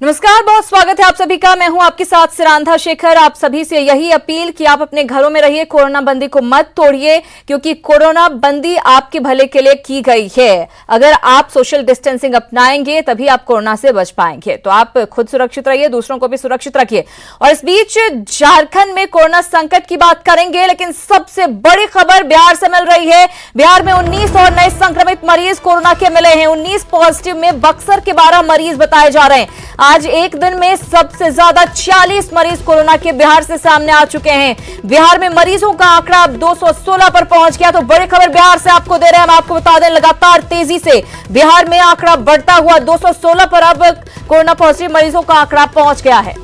नमस्कार, बहुत स्वागत है आप सभी का। मैं हूं आपके साथ सिरांधा शेखर। आप सभी से यही अपील कि आप अपने घरों में रहिए, कोरोना बंदी को मत तोड़िए, क्योंकि कोरोना बंदी आपके भले के लिए की गई है। अगर आप सोशल डिस्टेंसिंग अपनाएंगे तभी आप कोरोना से बच पाएंगे। तो आप खुद सुरक्षित रहिए, दूसरों को भी सुरक्षित रखिए। और इस बीच झारखंड में कोरोना संकट की बात करेंगे, लेकिन सबसे बड़ी खबर बिहार से मिल रही है। बिहार में 19 और नए संक्रमित मरीज कोरोना के मिले हैं। 19 पॉजिटिव में बक्सर के 12 मरीज बताए जा रहे हैं। आज एक दिन में सबसे ज्यादा 40 मरीज कोरोना के बिहार से सामने आ चुके हैं। बिहार में मरीजों का आंकड़ा अब 216 पर पहुंच गया। तो बड़ी खबर बिहार से आपको दे रहे हैं। हम आपको बता दें, लगातार तेजी से बिहार में आंकड़ा बढ़ता हुआ 216 पर अब कोरोना पॉजिटिव मरीजों का आंकड़ा पहुंच गया है।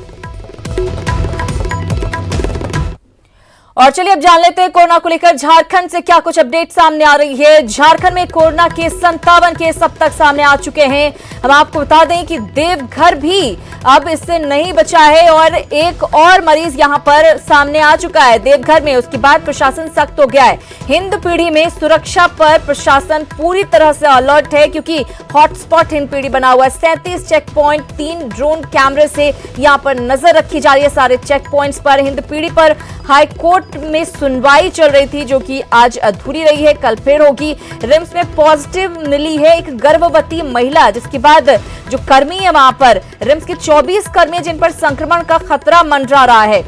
और चलिए अब जान लेते हैं कोरोना को लेकर झारखंड से क्या कुछ अपडेट सामने आ रही है। झारखंड में कोरोना के 57 केस अब तक सामने आ चुके हैं। हम आपको बता दें कि देवघर भी अब इससे नहीं बचा है और एक और मरीज यहां पर सामने आ चुका है देवघर में। उसके बाद प्रशासन सख्त हो गया है। हिंदपीढ़ी में सुरक्षा पर प्रशासन पूरी तरह से अलर्ट है, क्योंकि हॉटस्पॉट हिंदपीढ़ी बना हुआ है। 37 चेक पॉइंट, 3 ड्रोन कैमरे से यहां पर नजर रखी जा रही है सारे चेक पॉइंट्स पर। हिंदपीढ़ी पर हाईकोर्ट में सुनवाई चल रही थी, जो कि आज अधूरी रही है, कल फिर होगी। रिम्स में पॉजिटिव मिली है एक गर्भवती महिला, जिसके बाद जो कर्मी है वहां पर, रिम्स के 24 कर्मी जिन पर संक्रमण का खतरा मंडरा रहा है।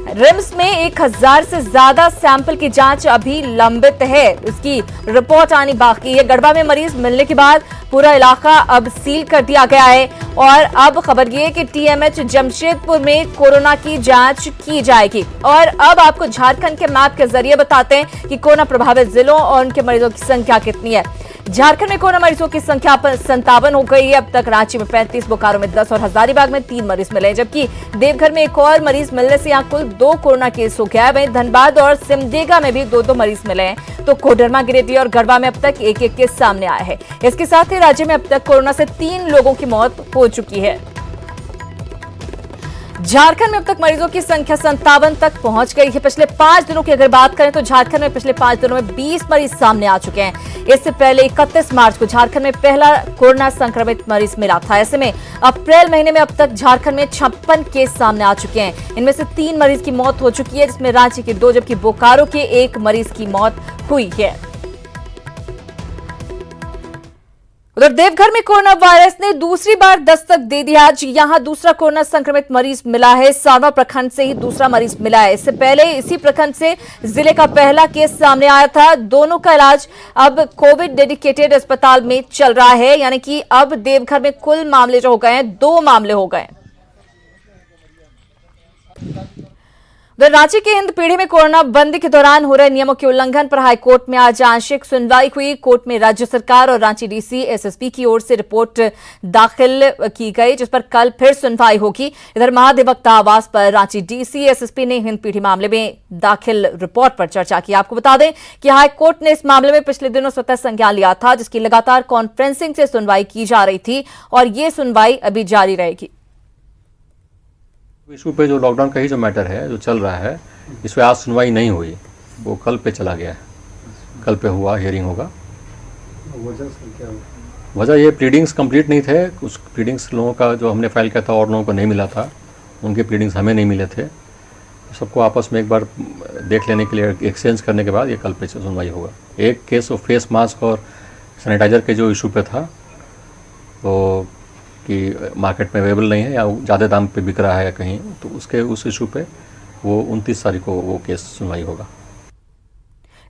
रिम्स में 1000 से ज्यादा सैंपल की जांच अभी लंबित है, उसकी रिपोर्ट आनी बाकी है। गढ़वा में मरीज मिलने के बाद पूरा इलाका अब सील कर दिया गया है। और अब खबर ये है कि टीएमएच जमशेदपुर में कोरोना की जांच की जाएगी। और अब आपको झारखंड के मैप के जरिए बताते हैं कि कोरोना प्रभावित जिलों और उनके मरीजों की संख्या कितनी है। झारखंड में कोरोना मरीजों की संख्या 57 हो गई है। अब तक रांची में 35, बोकारो में 10 और हजारीबाग में 3 मरीज मिले हैं, जबकि देवघर में एक और मरीज मिलने से यहां कुल 2 कोरोना केस हो गया है। वहीं धनबाद और सिमडेगा में भी 2-2 मरीज मिले हैं। तो कोडरमा, गिरिडीह और गढ़वा में अब तक 1-1 केस सामने आया है। इसके साथ ही राज्य में अब तक कोरोना से 3 लोगों की मौत हो चुकी है। झारखंड में अब तक मरीजों की संख्या 57 तक पहुंच गई है। पिछले 5 दिनों की अगर बात करें तो झारखंड में पिछले 5 दिनों में 20 मरीज सामने आ चुके हैं। इससे पहले 31 मार्च को झारखंड में पहला कोरोना संक्रमित मरीज मिला था। ऐसे में अप्रैल महीने में अब तक झारखंड में 56 केस सामने आ चुके हैं। इनमें से 3 मरीज की मौत हो चुकी है, जिसमें रांची के 2 जबकि बोकारो के 1 मरीज की मौत हुई है। उधर देवघर में कोरोना वायरस ने दूसरी बार दस्तक दे दिया। आज यहां दूसरा कोरोना संक्रमित मरीज मिला है। सारवा प्रखंड से ही दूसरा मरीज मिला है। इससे पहले इसी प्रखंड से जिले का पहला केस सामने आया था। दोनों का इलाज अब कोविड डेडिकेटेड अस्पताल में चल रहा है, यानी कि अब देवघर में कुल मामले जो हो गए हैं, 2 मामले हो गए। रांची के हिंदपीढ़ी में कोरोना बंदी के दौरान हो रहे नियमों के उल्लंघन पर हाईकोर्ट में आज आंशिक सुनवाई हुई। कोर्ट में राज्य सरकार और रांची डीसी एसएसपी की ओर से रिपोर्ट दाखिल की गई, जिस पर कल फिर सुनवाई होगी। इधर महाधिवक्ता आवास पर रांची डीसी एसएसपी ने हिंदपीढ़ी मामले में दाखिल रिपोर्ट पर चर्चा की। आपको बता दें कि हाईकोर्ट ने इस मामले में पिछले दिनों स्वतः संज्ञान लिया था, जिसकी लगातार कॉन्फ्रेंसिंग से सुनवाई की जा रही थी और ये सुनवाई अभी जारी रहेगी। इशू पे जो लॉकडाउन का ही जो मैटर है जो चल रहा है, इस पर आज सुनवाई नहीं हुई, वो कल पे चला गया है। कल पे हुआ हियरिंग होगा। वजह ये प्लीडिंग्स कंप्लीट नहीं थे। उस प्लीडिंग्स लोगों का जो हमने फाइल किया था और लोगों को नहीं मिला था, उनके प्लीडिंग्स हमें नहीं मिले थे। सबको आपस में एक बार देख लेने के लिए एक्सचेंज करने के बाद ये कल पे सुनवाई होगा। एक केस ऑफ फेस मास्क और सैनिटाइज़र के जो इशू पे था, तो कि मार्केट में अवेलेबल नहीं है या ज़्यादा दाम पे बिक रहा है कहीं, तो उसके उस इशू पे वो 29 तारीख को वो केस सुनवाई होगा।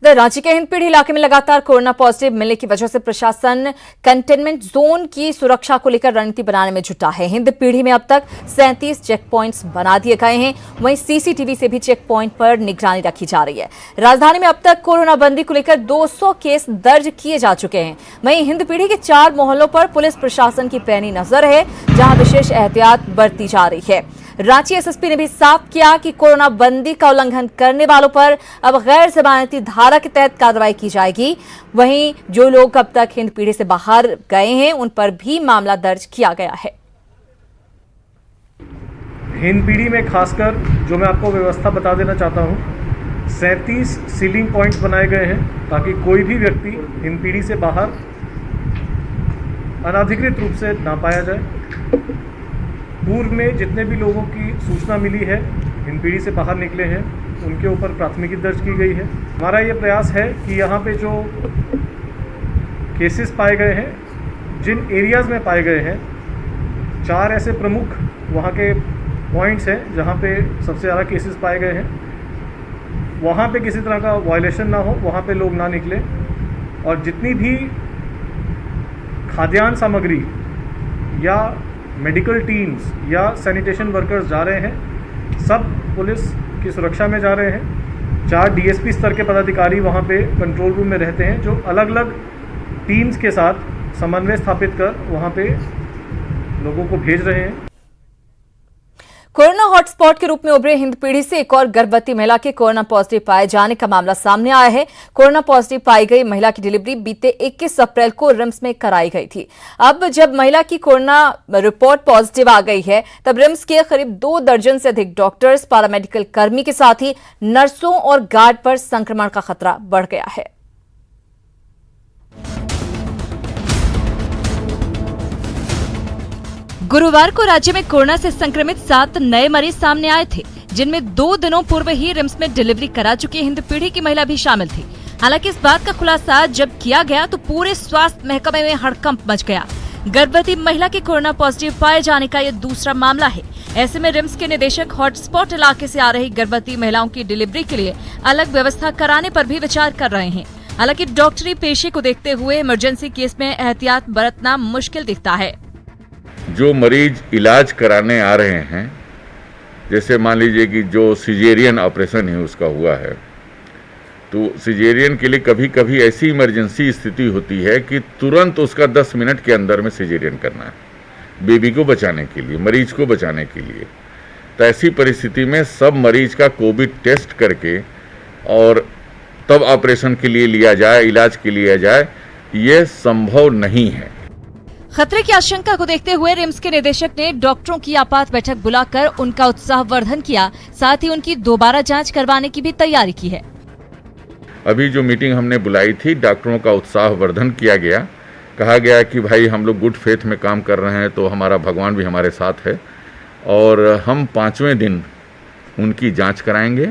रांची के हिंदपीढ़ी इलाके में लगातार कोरोना पॉजिटिव मिलने की वजह से प्रशासन कंटेनमेंट जोन की सुरक्षा को लेकर रणनीति बनाने में जुटा है। हिंदपीढ़ी में अब तक 37 चेक पॉइंट्स बना दिए गए हैं। वहीं सीसीटीवी से भी चेक पॉइंट पर निगरानी रखी जा रही है। राजधानी में अब तक कोरोना बंदी को लेकर 200 केस दर्ज किए जा चुके हैं। वहीं हिंदपीढ़ी के 4 मोहल्लों पर पुलिस प्रशासन की पैनी नजर है, जहां विशेष एहतियात बरती जा रही है। रांची एसएसपी ने भी साफ किया कि कोरोना बंदी का उल्लंघन करने वालों पर अब गैर जमानती धारा के तहत कार्रवाई की जाएगी। वहीं जो लोग अब तक हिंदपीढ़ी से बाहर गए हैं, उन पर भी मामला दर्ज किया गया है। हिंदपीढ़ी में खासकर जो मैं आपको व्यवस्था बता देना चाहता हूं, 37 सीलिंग पॉइंट्स बनाए गए हैं ताकि कोई भी व्यक्ति हिंदपीढ़ी से बाहर अनाधिकृत रूप से ना पाया जाए। पूर्व में जितने भी लोगों की सूचना मिली है हिंदपीढ़ी से बाहर निकले हैं उनके ऊपर प्राथमिकी दर्ज की गई है। हमारा ये प्रयास है कि यहाँ पे जो केसेस पाए गए हैं, जिन एरियाज़ में पाए गए हैं, 4 ऐसे प्रमुख वहाँ के पॉइंट्स हैं जहाँ पे सबसे ज़्यादा केसेस पाए गए हैं। वहाँ पे किसी तरह का वायलेशन ना हो, वहाँ पे लोग ना निकले, और जितनी भी खाद्यान्न सामग्री या मेडिकल टीम्स या सैनिटेशन वर्कर्स जा रहे हैं, सब पुलिस की सुरक्षा में जा रहे हैं। 4 डीएसपी स्तर के पदाधिकारी वहाँ पे कंट्रोल रूम में रहते हैं, जो अलग अलग टीम्स के साथ समन्वय स्थापित कर वहाँ पे लोगों को भेज रहे हैं। कोरोना हॉटस्पॉट के रूप में उभरे हिंदपीढ़ी से एक और गर्भवती महिला के कोरोना पॉजिटिव पाए जाने का मामला सामने आया है। कोरोना पॉजिटिव पाई गई महिला की डिलीवरी बीते 21 अप्रैल को रिम्स में कराई गई थी। अब जब महिला की कोरोना रिपोर्ट पॉजिटिव आ गई है, तब रिम्स के करीब 2 दर्जन से अधिक डॉक्टर्स, पैरामेडिकल कर्मी के साथ ही नर्सों और गार्ड पर संक्रमण का खतरा बढ़ गया है। गुरुवार को राज्य में कोरोना से संक्रमित 7 नए मरीज सामने आए थे, जिनमें 2 दिनों पूर्व ही रिम्स में डिलीवरी करा चुकी हिंदपीढ़ी की महिला भी शामिल थी। हालांकि इस बात का खुलासा जब किया गया तो पूरे स्वास्थ्य महकमे में हड़कंप मच गया। गर्भवती महिला के कोरोना पॉजिटिव पाए जाने का यह दूसरा मामला है। ऐसे में रिम्स के निदेशक हॉटस्पॉट इलाके से आ रही गर्भवती महिलाओं की डिलीवरी के लिए अलग व्यवस्था कराने पर भी विचार कर रहे हैं। हालांकि डॉक्टरी पेशे को देखते हुए इमरजेंसी केस में एहतियात बरतना मुश्किल दिखता है। जो मरीज इलाज कराने आ रहे हैं, जैसे मान लीजिए कि जो सिजेरियन ऑपरेशन है उसका हुआ है, तो सिजेरियन के लिए कभी कभी ऐसी इमरजेंसी स्थिति होती है कि तुरंत उसका 10 मिनट के अंदर में सिजेरियन करना है, बेबी को बचाने के लिए, मरीज को बचाने के लिए। तो ऐसी परिस्थिति में सब मरीज का कोविड टेस्ट करके और तब ऑपरेशन के लिए लिया जाए, इलाज के लिए लिया जाए, ये संभव नहीं है। खतरे की आशंका को देखते हुए रिम्स के निदेशक ने डॉक्टरों की आपात बैठक बुलाकर उनका उत्साहवर्धन किया, साथ ही उनकी दोबारा जांच करवाने की भी तैयारी की है। अभी जो मीटिंग हमने बुलाई थी, डॉक्टरों का उत्साहवर्धन किया गया। कहा गया कि भाई हम लोग गुड फेथ में काम कर रहे हैं, तो हमारा भगवान भी हमारे साथ है, और हम 5वें दिन उनकी जांच कराएंगे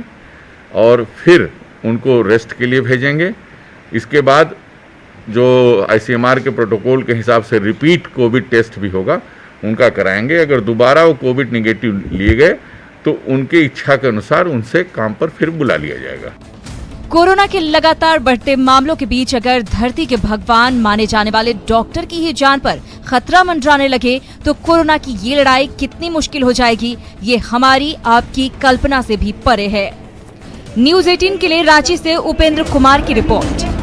और फिर उनको रेस्ट के लिए भेजेंगे। इसके बाद जो आईसीएमआर के प्रोटोकॉल के हिसाब से रिपीट कोविड टेस्ट भी होगा, उनका कराएंगे। अगर दोबारा वो कोविड निगेटिव लिए गए तो उनकी इच्छा के अनुसार उनसे काम पर फिर बुला लिया जाएगा। कोरोना के लगातार बढ़ते मामलों के बीच अगर धरती के भगवान माने जाने वाले डॉक्टर की ही जान पर खतरा मंडराने लगे तो कोरोना की ये लड़ाई कितनी मुश्किल हो जाएगी, ये हमारी आपकी कल्पना से भी परे है। न्यूज़ 18 के लिए रांची से उपेंद्र कुमार की रिपोर्ट।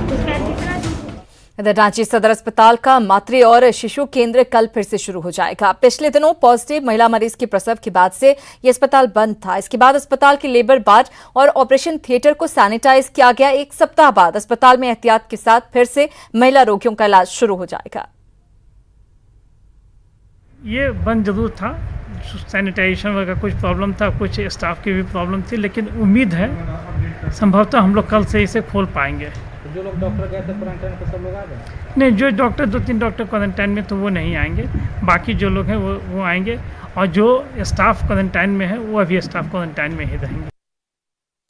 इधर रांची सदर अस्पताल का मातृ और शिशु केंद्र कल फिर से शुरू हो जाएगा। पिछले दिनों पॉजिटिव महिला मरीज के प्रसव के बाद से ये अस्पताल बंद था। इसके बाद अस्पताल के लेबर वार्ड और ऑपरेशन थिएटर को सैनिटाइज किया गया। 1 सप्ताह बाद अस्पताल में एहतियात के साथ फिर से महिला रोगियों का इलाज शुरू हो जाएगा। ये बंद जरूर था, सैनिटाइजेशन वगैरह कुछ प्रॉब्लम था, कुछ स्टाफ की भी प्रॉब्लम थी, लेकिन उम्मीद है संभवतः हम लोग कल से इसे खोल पाएंगे। जो लोग डॉक्टर गए थे क्वारंटाइन पे सब लोग आ गए? नहीं, जो डॉक्टर 2-3 डॉक्टर क्वारंटाइन में तो वो नहीं आएंगे, बाकी जो लोग हैं वो आएंगे, और जो स्टाफ क्वारंटाइन में है वो अभी स्टाफ क्वारंटाइन में ही रहेंगे।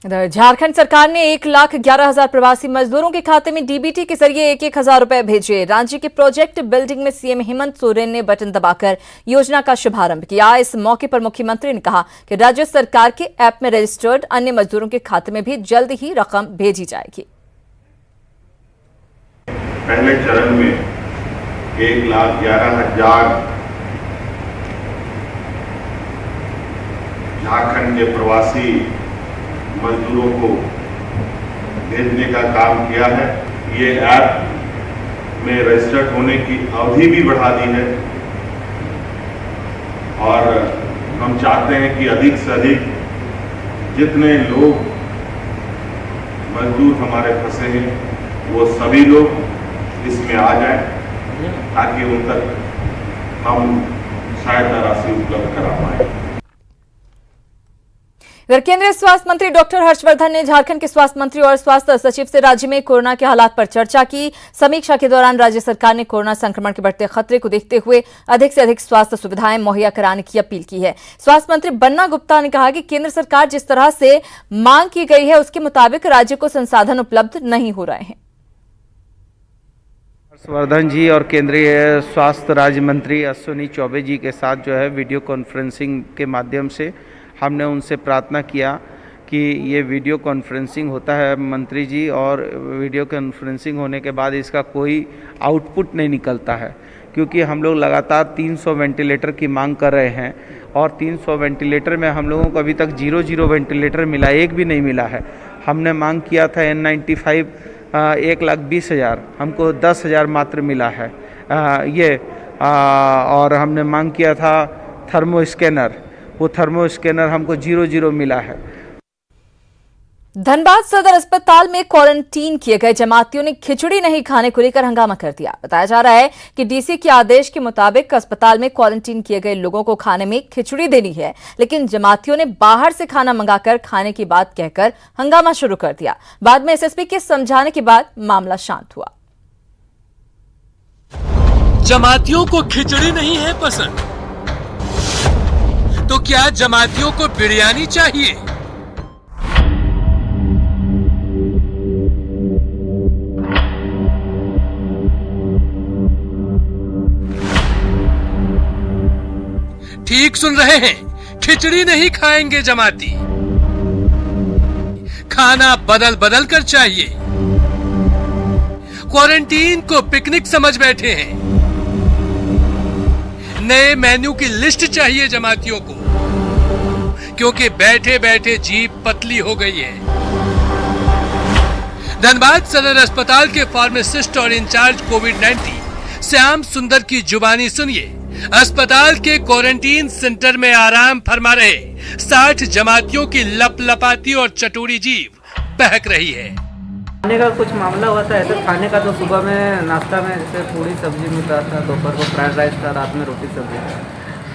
इधर झारखंड सरकार ने 1,11,000 प्रवासी मजदूरों के खाते में डीबीटी के जरिए 1-1 हजार रुपए भेजे। रांची के प्रोजेक्ट बिल्डिंग में सीएम हेमंत सोरेन ने बटन दबाकर योजना का शुभारंभ किया। इस मौके पर मुख्यमंत्री ने कहा कि राज्य सरकार के ऐप में रजिस्टर्ड अन्य मजदूरों के खाते में भी जल्द ही रकम भेजी जाएगी। पहले चरण में 1,11,000 झारखंड के प्रवासी मजदूरों को भेजने का काम किया है। ये ऐप में रजिस्टर्ड होने की अवधि भी बढ़ा दी है, और हम चाहते हैं कि अधिक से अधिक जितने लोग मजदूर हमारे फंसे हैं वो सभी लोग इसमें आ जाएं, ताकि उन तक हम सहायता राशि उपलब्ध करा पाएं। इधर केंद्रीय स्वास्थ्य मंत्री डॉक्टर हर्षवर्धन ने झारखंड के स्वास्थ्य मंत्री और स्वास्थ्य सचिव से राज्य में कोरोना के हालात पर चर्चा की। समीक्षा के दौरान राज्य सरकार ने कोरोना संक्रमण के बढ़ते खतरे को देखते हुए अधिक से अधिक स्वास्थ्य सुविधाएं मुहैया कराने की अपील की है। स्वास्थ्य मंत्री बन्ना गुप्ता ने कहा कि केंद्र सरकार जिस तरह से मांग की गई है उसके मुताबिक राज्य को संसाधन उपलब्ध नहीं हो रहे हैं। हर्षवर्धन जी और केंद्रीय स्वास्थ्य राज्य मंत्री अश्विनी चौबे जी के साथ जो है वीडियो कॉन्फ्रेंसिंग के माध्यम से हमने उनसे प्रार्थना किया कि ये वीडियो कॉन्फ्रेंसिंग होता है मंत्री जी, और वीडियो कॉन्फ्रेंसिंग होने के बाद इसका कोई आउटपुट नहीं निकलता है, क्योंकि हम लोग लगातार 300 वेंटिलेटर की मांग कर रहे हैं और 300 वेंटिलेटर में हम लोगों को अभी तक 0 वेंटिलेटर मिला, एक भी नहीं मिला है। हमने मांग किया था N95 1,20,000, हमको 10,000 मात्र मिला है और हमने मांग किया था थर्मो स्कैनर, वो थर्मो स्कैनर हमको 0 मिला है। धनबाद सदर अस्पताल में क्वारंटीन किए गए जमातियों ने खिचड़ी नहीं खाने को लेकर हंगामा कर दिया। बताया जा रहा है कि डीसी के आदेश के मुताबिक अस्पताल में क्वारंटीन किए गए लोगों को खाने में खिचड़ी देनी है, लेकिन जमातियों ने बाहर से खाना मंगाकर खाने की बात कहकर हंगामा शुरू कर दिया। बाद में एसएसपी के समझाने के बाद मामला शांत हुआ। जमातियों को खिचड़ी नहीं है पसंद, तो क्या जमातियों को बिरयानी चाहिए? ठीक सुन रहे हैं, खिचड़ी नहीं खाएंगे जमाती, खाना बदल बदल कर चाहिए। क्वारंटीन को पिकनिक समझ बैठे हैं, नए मेन्यू की लिस्ट चाहिए जमातियों को, क्योंकि बैठे बैठे जीभ पतली हो गई है। धनबाद सदर अस्पताल के फार्मासिस्ट और इंचार्ज कोविड-19 श्याम सुंदर की जुबानी सुनिए। अस्पताल के क्वारंटीन सेंटर में आराम फरमा रहे 60 जमातियों की लपलपाती और चटोरी जीभ बहक रही है। खाने का कुछ मामला हुआ था ऐसे, खाने का तो सुबह में नाश्ता में जैसे पूरी सब्जी मिल रहा था, दोपहर को फ्राइड राइस था, रात में रोटी सब्जी,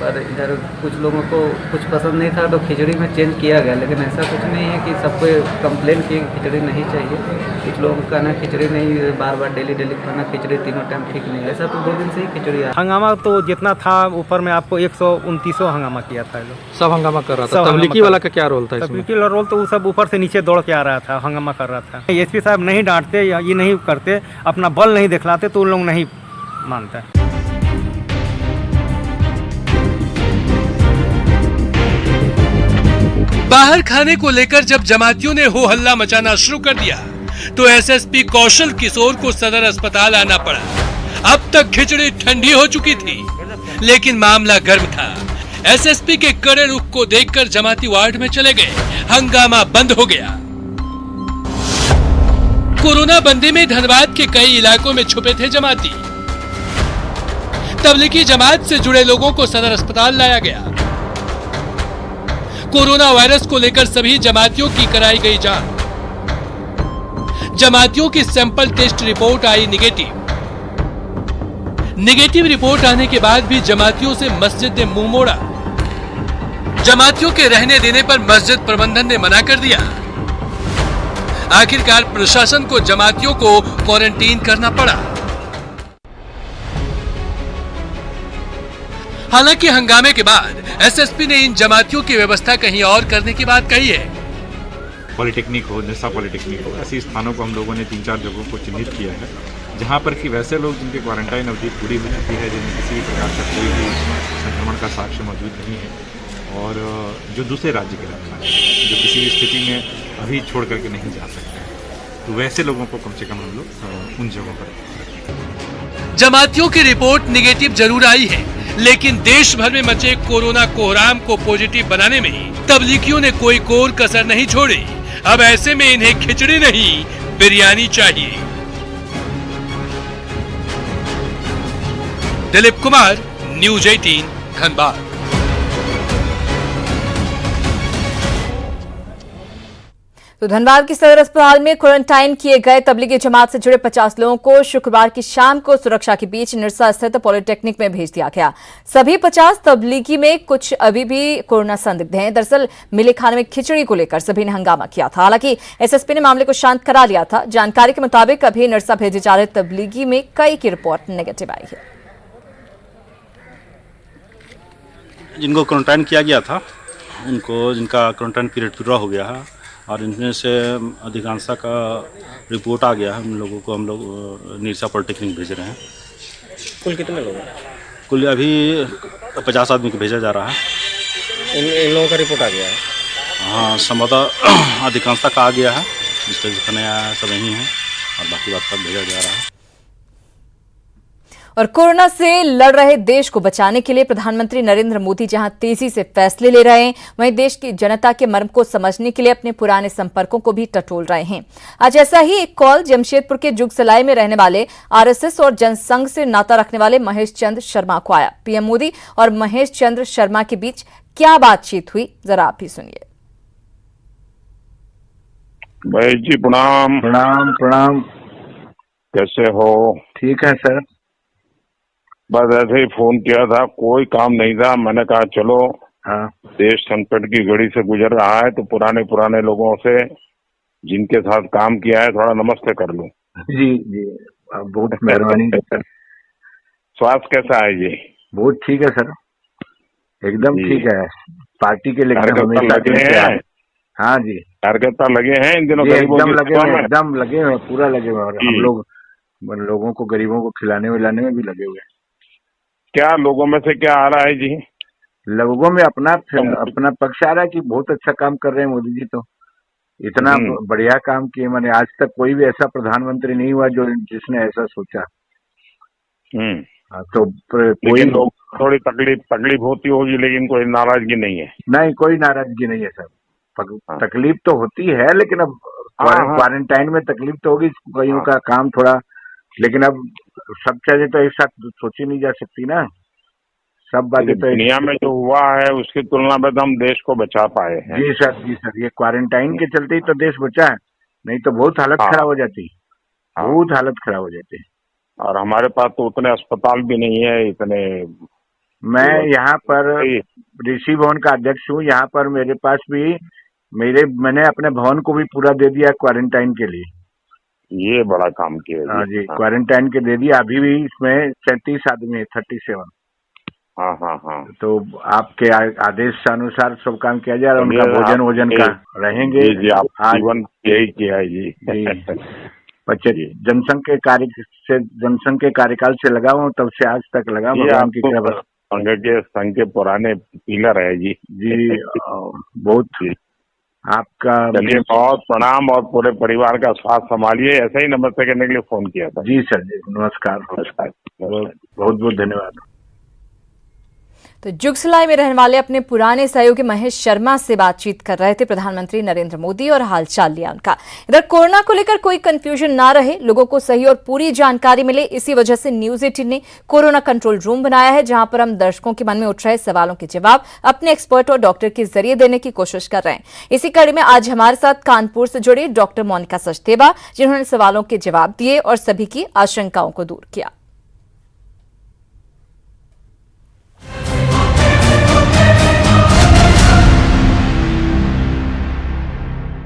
पर इधर कुछ लोगों को कुछ पसंद नहीं था तो खिचड़ी में चेंज किया गया। लेकिन ऐसा कुछ नहीं है कि सबको कंप्लेन किए खिचड़ी नहीं चाहिए। कुछ लोगों का कहना खिचड़ी नहीं, बार बार डेली खाना खिचड़ी तीनों टाइम ठीक नहीं है। ऐसा तो 2 दिन से ही खिचड़ी आ। हंगामा तो जितना था ऊपर में आपको 129 हंगामा किया था लोग, सब हंगामा कर रहा था। तबलीगी वाला का क्या रोल था इसमें? तबलीगी वाला रोल तो वो सब ऊपर से नीचे दौड़ के आ रहा था, हंगामा कर रहा था। एसपी साहब नहीं डांटते या ये नहीं करते, अपना बल नहीं दिखलाते तो उन लोग नहीं मानते। बाहर खाने को लेकर जब जमातियों ने हो हल्ला मचाना शुरू कर दिया तो एसएसपी कौशल किशोर को सदर अस्पताल आना पड़ा। अब तक खिचड़ी ठंडी हो चुकी थी, लेकिन मामला गर्म था। एसएसपी के कड़े रुख को देखकर जमाती वार्ड में चले गए, हंगामा बंद हो गया। कोरोना बंदी में धनबाद के कई इलाकों में छुपे थे जमाती। तबलीगी जमात से जुड़े लोगों को सदर अस्पताल लाया गया। कोरोना वायरस को लेकर सभी जमातियों की कराई गई जांच। जमातियों की सैंपल टेस्ट रिपोर्ट आई नेगेटिव रिपोर्ट आने के बाद भी जमातियों से मस्जिद ने मुंह मोड़ा। जमातियों के रहने देने पर मस्जिद प्रबंधन ने मना कर दिया। आखिरकार प्रशासन को जमातियों को क्वारंटीन करना पड़ा। हालांकि हंगामे के बाद एसएसपी ने इन जमातियों की व्यवस्था कहीं और करने की बात कही है। पॉलिटेक्निक हो, निरसा पॉलिटेक्निक हो, ऐसी स्थानों को हम लोगों ने 3-4 जगहों को चिन्हित किया है, जहां पर कि वैसे लोग जिनके क्वारंटाइन अवधि पूरी हो चुकी है, जिनमें किसी भी प्रकार का कोई भी संक्रमण का साक्ष्य मौजूद नहीं है, और जो दूसरे राज्य के रहने वाले हैं, जो किसी भी स्थिति में अभी छोड़ करके नहीं जा सकते, तो वैसे लोगों को कम से कम हम लोग उन जगहों पर रखें। जमातियों की रिपोर्ट निगेटिव जरूर आई है, लेकिन देश भर में मचे कोरोना कोहराम को पॉजिटिव बनाने में तबलीगियों ने कोई कोर कसर नहीं छोड़ी। अब ऐसे में इन्हें खिचड़ी नहीं, बिरयानी चाहिए। दिलीप कुमार, न्यूज 18, धनबाद। तो धनबाद के सदर अस्पताल में क्वारंटाइन किए गए तबलीगी जमात से जुड़े 50 लोगों को शुक्रवार की शाम को सुरक्षा के बीच निरसा स्थित पॉलिटेक्निक में भेज दिया गया। सभी 50 तबलीगी में कुछ अभी भी कोरोना संदिग्ध हैं। दरअसल मिले खाने में खिचड़ी को लेकर सभी ने हंगामा किया था। हालांकि एसएसपी ने मामले को शांत करा लिया था। जानकारी के मुताबिक अभी निरसा भेजे जा रहे तबलीगी में कई की रिपोर्ट नेगेटिव आई है। जिनको क्वारंटाइन किया गया था उनको जिनका क्वारंटाइन पीरियड पूरा हो गया है और इनमें से अधिकांश का रिपोर्ट आ गया है। हम लोग निरसा पॉलिटेक्निक भेज रहे हैं। कुल कितने लोग हैं? कुल अभी 50 आदमी को भेजा जा रहा है। इन लोगों का रिपोर्ट आ गया है? हाँ, संभवतः अधिकांश का आ गया है। जिसका जिसका नया सब यहीं है और बाकी बात सब भेजा जा रहा है। और कोरोना से लड़ रहे देश को बचाने के लिए प्रधानमंत्री नरेंद्र मोदी जहां तेजी से फैसले ले रहे हैं, वहीं देश की जनता के मर्म को समझने के लिए अपने पुराने संपर्कों को भी टटोल रहे हैं। आज ऐसा ही एक कॉल जमशेदपुर के जुगसलाई में रहने वाले आरएसएस और जनसंघ से नाता रखने वाले महेश चंद्र शर्मा को आया। पीएम मोदी और महेश चंद्र शर्मा के बीच क्या बातचीत हुई, जरा आप भी सुनिए। महेश जी प्रणाम। प्रणाम प्रणाम। कैसे हो? ठीक है सर। बस ऐसे ही फोन किया था, कोई काम नहीं था। मैंने कहा चलो, हाँ, देश संकट की घड़ी से गुजर रहा है तो पुराने लोगों से जिनके साथ काम किया है थोड़ा नमस्ते कर लूं। जी जी, बहुत मेहरबानी सर। स्वास्थ्य कैसा है जी? बहुत ठीक है सर, एकदम ठीक है। पार्टी के लिए लगे हैं? हाँ जी, कार्यकर्ता लगे हैं इन दिनों? एकदम लगे हुए, एकदम लगे हुए, पूरा लगे हुए। और हम लोगों को, गरीबों को खिलाने विलाने में भी लगे हुए हैं। क्या लोगों में से क्या आ रहा है जी? लोगों में अपना पक्ष आ रहा है कि बहुत अच्छा काम कर रहे हैं मोदी जी। तो इतना बढ़िया काम किए, मैंने आज तक कोई भी ऐसा प्रधानमंत्री नहीं हुआ जिसने ऐसा सोचा। तो कोई लोग थोड़ी तकलीफ होती होगी, लेकिन कोई नाराजगी नहीं है? नहीं, कोई नाराजगी नहीं है सर। तकलीफ तो होती है, लेकिन अब क्वारंटाइन में तकलीफ तो होगी कईयों का काम थोड़ा, लेकिन अब सब चीजें तो एक साथ सोची नहीं जा सकती ना। सब बातें तो दुनिया में जो हुआ है उसकी तुलना में तो हम देश को बचा पाए हैं। जी सर, ये क्वारंटाइन के चलते ही तो देश बचा है, नहीं तो बहुत हालत खराब हो जाती, बहुत हालत खराब हो जाती। और हमारे पास तो उतने अस्पताल भी नहीं है इतने। मैं यहाँ पर ऋषि भवन का अध्यक्ष हूँ। यहाँ पर मेरे पास भी मैंने अपने भवन को भी पूरा दे दिया क्वारंटाइन के लिए। ये बड़ा काम किया। हाँ जी, क्वारंटाइन के दे दिया। अभी भी इसमें 37 आदमी है, 37। हाँ। तो आपके आदेश अनुसार सब काम किया जा रहा है। उनका भोजन का रहेंगे। जी, आप जीवन यही किया है जी। जनसंघ के कार्यकाल से लगा हुआ, तब से आज तक लगा। भगवान की कृपा। संघ के पुराने पिलर है जी। जी, बहुत आपका। चलिए, बहुत प्रणाम और पूरे परिवार का स्वास्थ्य संभालिए। ऐसे ही नमस्ते करने के लिए फोन किया था। जी सर जी, नमस्कार। बहुत बहुत धन्यवाद। तो जुगसलाई में रहने वाले अपने पुराने सहयोगी महेश शर्मा से बातचीत कर रहे थे प्रधानमंत्री नरेंद्र मोदी और हालचाल लिया उनका। इधर कोरोना को लेकर कोई कंफ्यूजन ना रहे, लोगों को सही और पूरी जानकारी मिले, इसी वजह से न्यूज 18 ने कोरोना कंट्रोल रूम बनाया है, जहां पर हम दर्शकों के मन में उठ रहे सवालों के जवाब अपने एक्सपर्ट और डॉक्टर के जरिए देने की कोशिश कर रहे हैं। इसी कड़ी में आज हमारे साथ कानपुर से जुड़ी डॉक्टर मोनिका सचदेवा, जिन्होंने सवालों के जवाब दिए और सभी की आशंकाओं को दूर किया।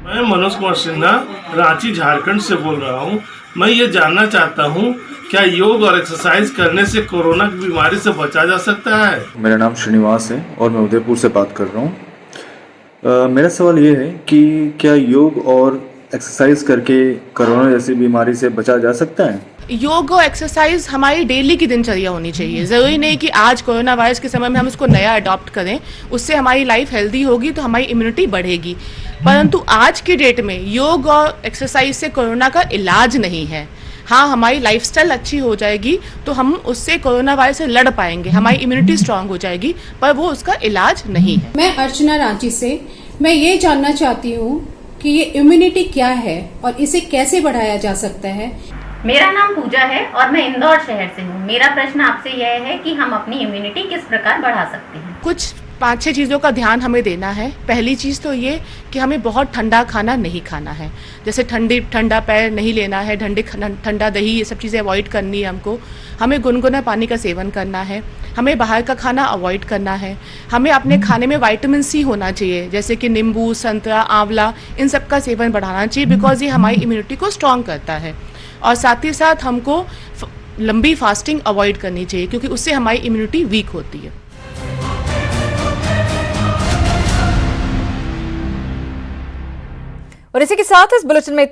मैं मनोज कुमार सिन्हा रांची झारखंड से बोल रहा हूं। मैं ये जानना चाहता हूं, क्या योग और एक्सरसाइज करने से कोरोना की बीमारी से बचा जा सकता है? मेरा नाम श्रीनिवास है और मैं उदयपुर से बात कर रहा हूं। मेरा सवाल ये है कि क्या योग और एक्सरसाइज करके कोरोना जैसी बीमारी से बचा जा सकता है? योग और एक्सरसाइज हमारी डेली की दिनचर्या होनी चाहिए। ज़रूरी नहीं कि आज कोरोना वायरस के समय में हम इसको नया अडॉप्ट करें, उससे हमारी लाइफ हेल्दी होगी तो हमारी इम्यूनिटी बढ़ेगी। परंतु आज के डेट में योग और एक्सरसाइज से कोरोना का इलाज नहीं है। हाँ, हमारी लाइफस्टाइल अच्छी हो जाएगी तो हम उससे कोरोना वायरस से लड़ पाएंगे, हमारी इम्यूनिटी स्ट्रांग हो जाएगी, पर वो उसका इलाज नहीं है। मैं अर्चना रांची से। मैं ये जानना चाहती हूँ कि ये इम्यूनिटी क्या है और इसे कैसे बढ़ाया जा सकता है। मेरा नाम पूजा है और मैं इंदौर शहर से हूँ। मेरा प्रश्न आपसे यह है कि हम अपनी इम्यूनिटी किस प्रकार बढ़ा सकते हैं? कुछ 5-6 चीज़ों का ध्यान हमें देना है। पहली चीज़ तो ये कि हमें बहुत ठंडा खाना नहीं खाना है, जैसे ठंडा पैर नहीं लेना है, ठंडा दही, ये सब चीज़ें अवॉइड करनी है हमको। हमें गुनगुना पानी का सेवन करना है, हमें बाहर का खाना अवॉइड करना है, हमें अपने खाने में विटामिन सी होना चाहिए, जैसे कि नींबू, संतरा, आंवला, इन सब का सेवन बढ़ाना चाहिए, बिकॉज ये हमारी इम्यूनिटी को स्ट्रॉन्ग करता है। और साथ ही साथ हमको लंबी फास्टिंग अवॉइड करनी चाहिए, क्योंकि उससे हमारी इम्यूनिटी वीक होती है। और इसी के साथ इस बुलेटिन में